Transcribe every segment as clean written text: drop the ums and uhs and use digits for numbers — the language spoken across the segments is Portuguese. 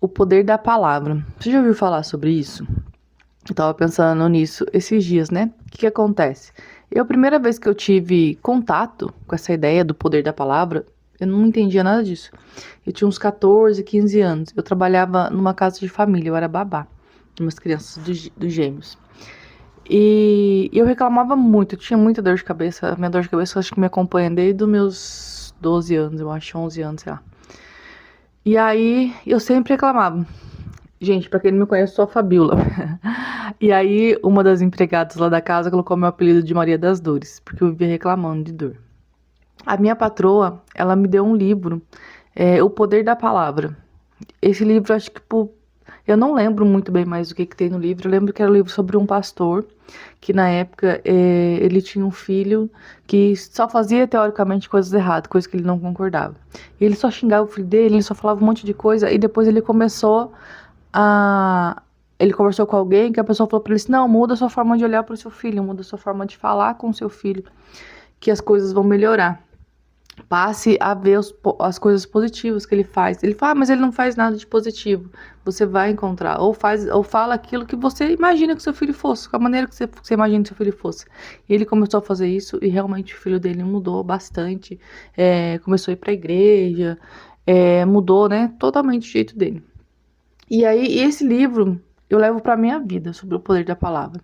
O poder da palavra. Você já ouviu falar sobre isso? Eu tava pensando nisso esses dias, né? O que que acontece? A primeira vez que eu tive contato com essa ideia do poder da palavra, eu não entendia nada disso. Eu tinha uns 14, 15 anos. Eu trabalhava numa casa de família, eu era babá de umas crianças dos gêmeos. E eu reclamava muito, eu tinha muita dor de cabeça. A minha dor de cabeça eu acho que me acompanha desde os meus 12 anos, eu acho, 11 anos, sei lá. E aí eu sempre reclamava. Gente, pra quem não me conhece, eu sou a Fabiola. E aí, uma das empregadas lá da casa colocou meu apelido de Maria das Dores, porque eu vivia reclamando de dor. A minha patroa, ela me deu um livro, O Poder da Palavra. Esse livro, acho que, eu não lembro muito bem mais o que tem no livro. Eu lembro que era um livro sobre um pastor, que na época ele tinha um filho que só fazia teoricamente coisas erradas, coisas que ele não concordava. E ele só xingava o filho dele, ele só falava um monte de coisa, e depois ele começou a. Ele conversou com alguém que a pessoa falou pra ele assim: não, muda a sua forma de olhar pro seu filho, muda a sua forma de falar com o seu filho, que as coisas vão melhorar. Passe a ver as coisas positivas que ele faz. Ele fala, mas ele não faz nada de positivo. Você vai encontrar. Ou fala aquilo que você imagina que seu filho fosse, com a maneira que você imagina que seu filho fosse. E ele começou a fazer isso e realmente o filho dele mudou bastante. Começou a ir pra igreja, mudou, né? Totalmente o jeito dele. E aí, esse livro eu levo pra minha vida, sobre o poder da palavra.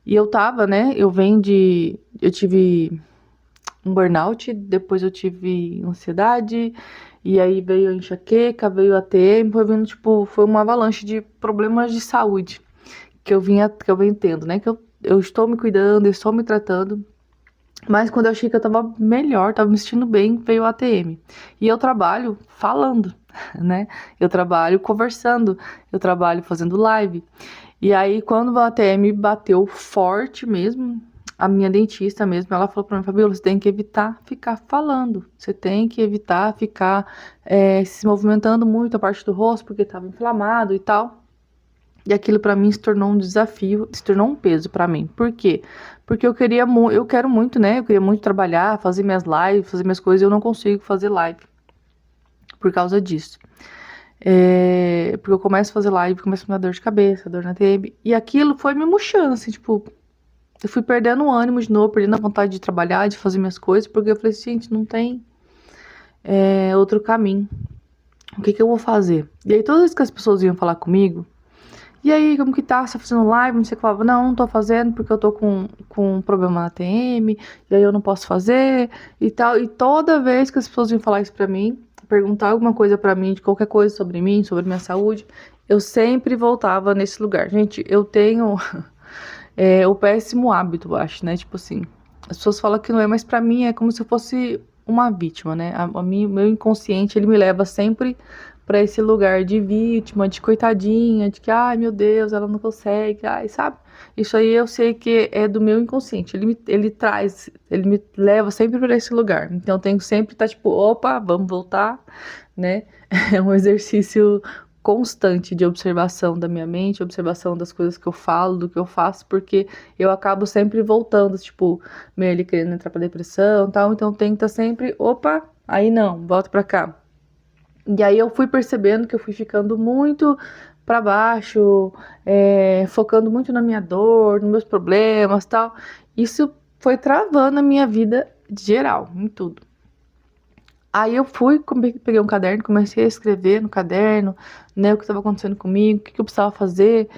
E eu tava, né? Eu tive um burnout, depois eu tive ansiedade, e aí veio a enxaqueca, veio a TM, foi vindo, tipo, foi uma avalanche de problemas de saúde que eu venho tendo, né? Eu estou me cuidando, eu estou me tratando, mas quando eu achei que eu tava melhor, tava me sentindo bem, veio a ATM. E eu trabalho falando, né? Eu trabalho conversando, eu trabalho fazendo live. E aí, quando a ATM bateu forte mesmo, a minha dentista mesmo, ela falou pra mim: Fabiola, você tem que evitar ficar falando. Você tem que evitar ficar se movimentando muito a parte do rosto, porque tava inflamado e tal. E aquilo pra mim se tornou um desafio, se tornou um peso pra mim. Por quê? Porque eu quero muito, né? Eu queria muito trabalhar, fazer minhas lives, fazer minhas coisas, e eu não consigo fazer live por causa disso. Porque eu começo a fazer live, começo a me dar dor de cabeça, dor na TM, e aquilo foi me murchando, assim, tipo, eu fui perdendo o ânimo de novo, perdendo a vontade de trabalhar, de fazer minhas coisas, porque eu falei assim, gente, não tem outro caminho. O que que eu vou fazer? E aí, todas as vezes que as pessoas iam falar comigo, e aí, como que tá? Você tá fazendo live? Não sei o que. Eu falava, não tô fazendo porque eu tô com um problema na TM, e aí eu não posso fazer e tal. E toda vez que as pessoas vinham falar isso pra mim, perguntar alguma coisa pra mim, de qualquer coisa sobre mim, sobre minha saúde, eu sempre voltava nesse lugar. Gente, eu tenho o péssimo hábito, eu acho, né? Tipo assim, as pessoas falam que não é, mas pra mim é como se eu fosse uma vítima, né? Meu inconsciente, ele me leva sempre pra esse lugar de vítima, de coitadinha, de que, ai meu Deus, ela não consegue, ai, sabe? Isso aí eu sei que é do meu inconsciente. Ele me leva sempre pra esse lugar. Então eu tenho que sempre estar tipo, opa, vamos voltar, né? É um exercício constante de observação da minha mente, observação das coisas que eu falo, do que eu faço, porque eu acabo sempre voltando, tipo, meio ali querendo entrar pra depressão e tal, então tem que estar sempre, opa, aí não, volta pra cá. E aí eu fui percebendo que eu fui ficando muito pra baixo, focando muito na minha dor, nos meus problemas e tal. Isso foi travando a minha vida geral, em tudo. Aí eu fui, peguei um caderno, comecei a escrever no caderno, né, o que estava acontecendo comigo, o que eu precisava fazer,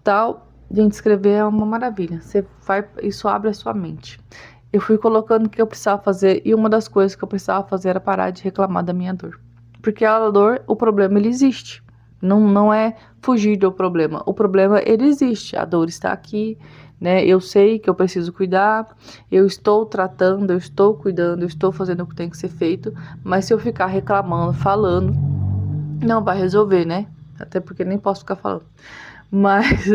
tal. Gente, escrever é uma maravilha. Isso abre a sua mente. Eu fui colocando o que eu precisava fazer e uma das coisas que eu precisava fazer era parar de reclamar da minha dor. Porque a dor, o problema, ele existe. Não é fugir do problema. O problema, ele existe. A dor está aqui, né? Eu sei que eu preciso cuidar, eu estou tratando, eu estou cuidando, eu estou fazendo o que tem que ser feito, mas se eu ficar reclamando, falando, não vai resolver, né? Até porque nem posso ficar falando. Mas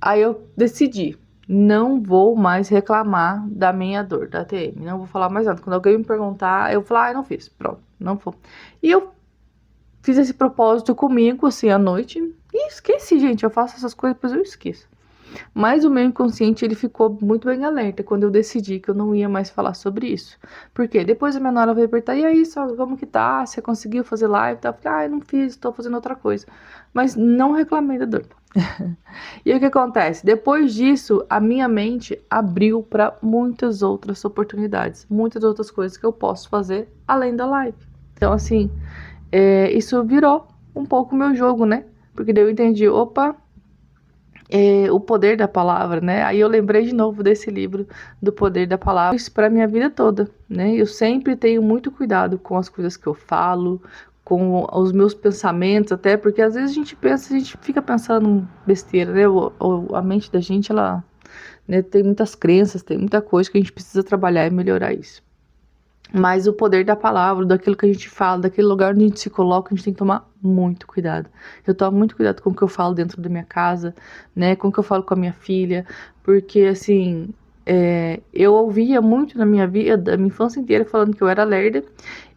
aí eu decidi, não vou mais reclamar da minha dor, da TM. Não vou falar mais nada. Quando alguém me perguntar, eu vou falar, não fiz. Pronto, não vou. E eu fiz esse propósito comigo, assim, à noite. E esqueci, gente. Eu faço essas coisas, depois eu esqueço. Mas o meu inconsciente, ele ficou muito bem alerta quando eu decidi que eu não ia mais falar sobre isso. Por quê? Depois a minha nora veio perguntar, e aí, só, como que tá? Você conseguiu fazer live? Eu falei, eu não fiz, tô fazendo outra coisa. Mas não reclamei da dor. E aí o que acontece? Depois disso, a minha mente abriu para muitas outras oportunidades, muitas outras coisas que eu posso fazer além da live. Então, assim, isso virou um pouco o meu jogo, né? Porque daí eu entendi, opa, o poder da palavra, né? Aí eu lembrei de novo desse livro do poder da palavra, isso para minha vida toda, né? Eu sempre tenho muito cuidado com as coisas que eu falo, com os meus pensamentos, até porque às vezes a gente fica pensando besteira, né? A mente da gente, ela, né, tem muitas crenças, tem muita coisa que a gente precisa trabalhar e melhorar isso. Mas o poder da palavra, daquilo que a gente fala, daquele lugar onde a gente se coloca, a gente tem que tomar muito cuidado. Eu tomo muito cuidado com o que eu falo dentro da minha casa, né? Com o que eu falo com a minha filha, porque assim, eu ouvia muito na minha vida, da minha infância inteira, falando que eu era lerda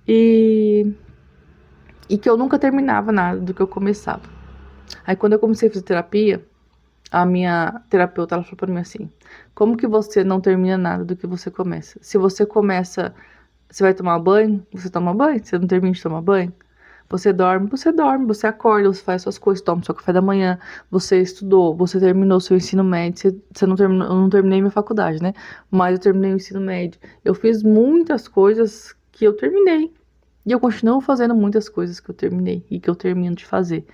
e, e que eu nunca terminava nada do que eu começava. Aí quando eu comecei a fazer terapia, a minha terapeuta, ela falou pra mim assim: como que você não termina nada do que você começa? Se você começa, você vai tomar banho, você toma banho, você não termina de tomar banho. Você dorme, você acorda, você faz suas coisas, toma seu café da manhã, você estudou, você terminou seu ensino médio, você não terminou, eu não terminei minha faculdade, né? Mas eu terminei o ensino médio. Eu fiz muitas coisas que eu terminei. E eu continuo fazendo muitas coisas que eu terminei e que eu termino de fazer.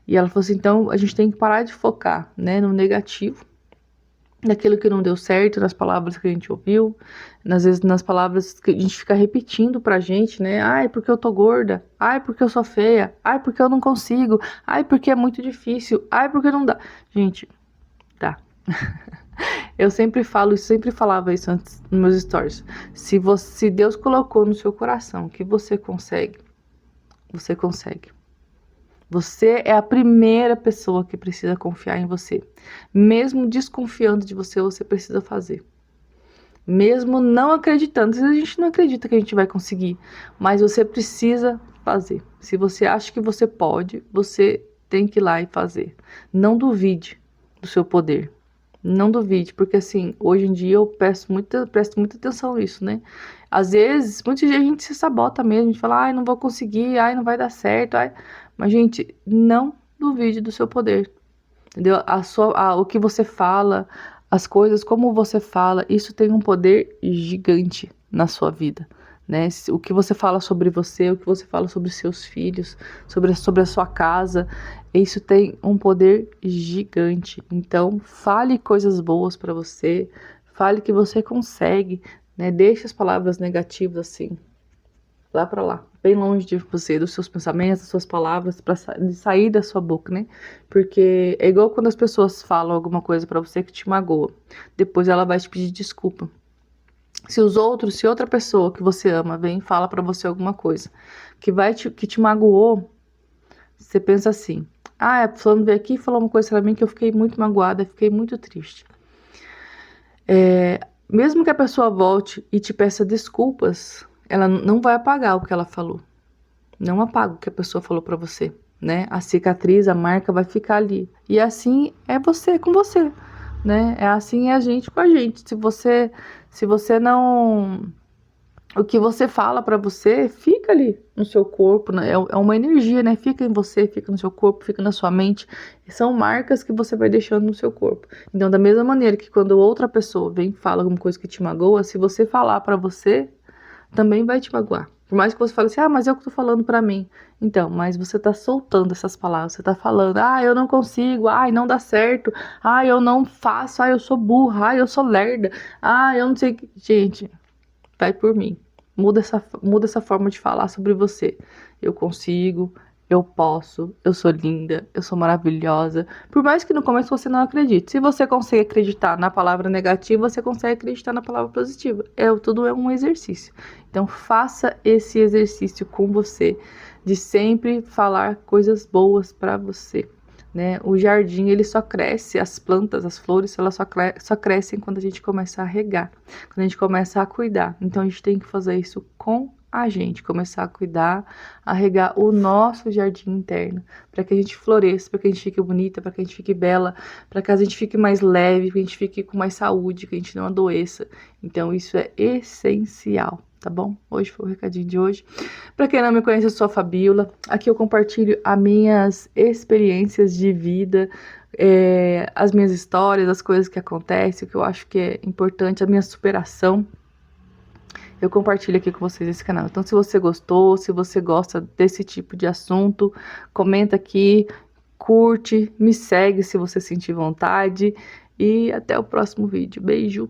E ela falou assim, então a gente tem que parar de focar, né, no negativo, naquilo que não deu certo, nas palavras que a gente ouviu, às vezes nas palavras que a gente fica repetindo pra gente, né? Ai, porque eu tô gorda. Ai, porque eu sou feia. Ai, porque eu não consigo. Ai, porque é muito difícil. Ai, porque não dá. Gente, tá. Eu sempre falo isso, sempre falava isso antes nos meus stories. Se Deus colocou no seu coração que você consegue, você consegue. Você é a primeira pessoa que precisa confiar em você. Mesmo desconfiando de você, você precisa fazer. Mesmo não acreditando, às vezes a gente não acredita que a gente vai conseguir, mas você precisa fazer. Se você acha que você pode, você tem que ir lá e fazer. Não duvide do seu poder. Não duvide, porque assim, hoje em dia eu presto muita atenção nisso, né? Às vezes, muitas vezes a gente se sabota mesmo, a gente fala, ai, não vou conseguir, ai, não vai dar certo, ai. Mas, gente, não duvide do seu poder, entendeu? O que você fala, as coisas, como você fala, isso tem um poder gigante na sua vida, né? O que você fala sobre você, o que você fala sobre seus filhos, sobre a sua casa, isso tem um poder gigante. Então, fale coisas boas para você, fale que você consegue, né? Deixe as palavras negativas assim lá para lá, bem longe de você, dos seus pensamentos, das suas palavras, para sair da sua boca, né? Porque é igual quando as pessoas falam alguma coisa para você que te magoa, depois ela vai te pedir desculpa. Se outra pessoa que você ama vem e fala para você alguma coisa que te magoou, você pensa assim: ah, fulano veio aqui e falou uma coisa pra mim que eu fiquei muito magoada, fiquei muito triste. Mesmo que a pessoa volte e te peça desculpas, ela não vai apagar o que ela falou. Não apaga o que a pessoa falou pra você, né? A cicatriz, a marca vai ficar ali. E assim é você com você, né? É assim é a gente com a gente. Se você não, o que você fala pra você fica ali no seu corpo, né? É uma energia, né? Fica em você, fica no seu corpo, fica na sua mente. E são marcas que você vai deixando no seu corpo. Então, da mesma maneira que quando outra pessoa vem e fala alguma coisa que te magoa, se você falar pra você, também vai te magoar. Por mais que você fale assim, ah, mas eu que tô falando pra mim. Então, mas você tá soltando essas palavras, você tá falando, ah, eu não consigo, ai, não dá certo, ah, eu não faço, ah, eu sou burra, ah, eu sou lerda, ah, eu não sei o que. Gente, vai por mim. Muda essa forma de falar sobre você. Eu consigo, eu posso, eu sou linda, eu sou maravilhosa. Por mais que no começo você não acredite. Se você consegue acreditar na palavra negativa, você consegue acreditar na palavra positiva. Tudo é um exercício. Então faça esse exercício com você de sempre falar coisas boas para você. Né? O jardim, ele só cresce, as plantas, as flores, elas só crescem quando a gente começa a regar, quando a gente começa a cuidar. Então a gente tem que fazer isso com a gente começar a cuidar, a regar o nosso jardim interno, para que a gente floresça, para que a gente fique bonita, para que a gente fique bela, para que a gente fique mais leve, que a gente fique com mais saúde, que a gente não adoeça. Então isso é essencial, tá bom? Hoje foi o recadinho de hoje. Para quem não me conhece, eu sou a Fabiola. Aqui eu compartilho as minhas experiências de vida, as minhas histórias, as coisas que acontecem, o que eu acho que é importante, a minha superação. Eu compartilho aqui com vocês esse canal. Então, se você gostou, se você gosta desse tipo de assunto, comenta aqui, curte, me segue se você sentir vontade. E até o próximo vídeo. Beijo!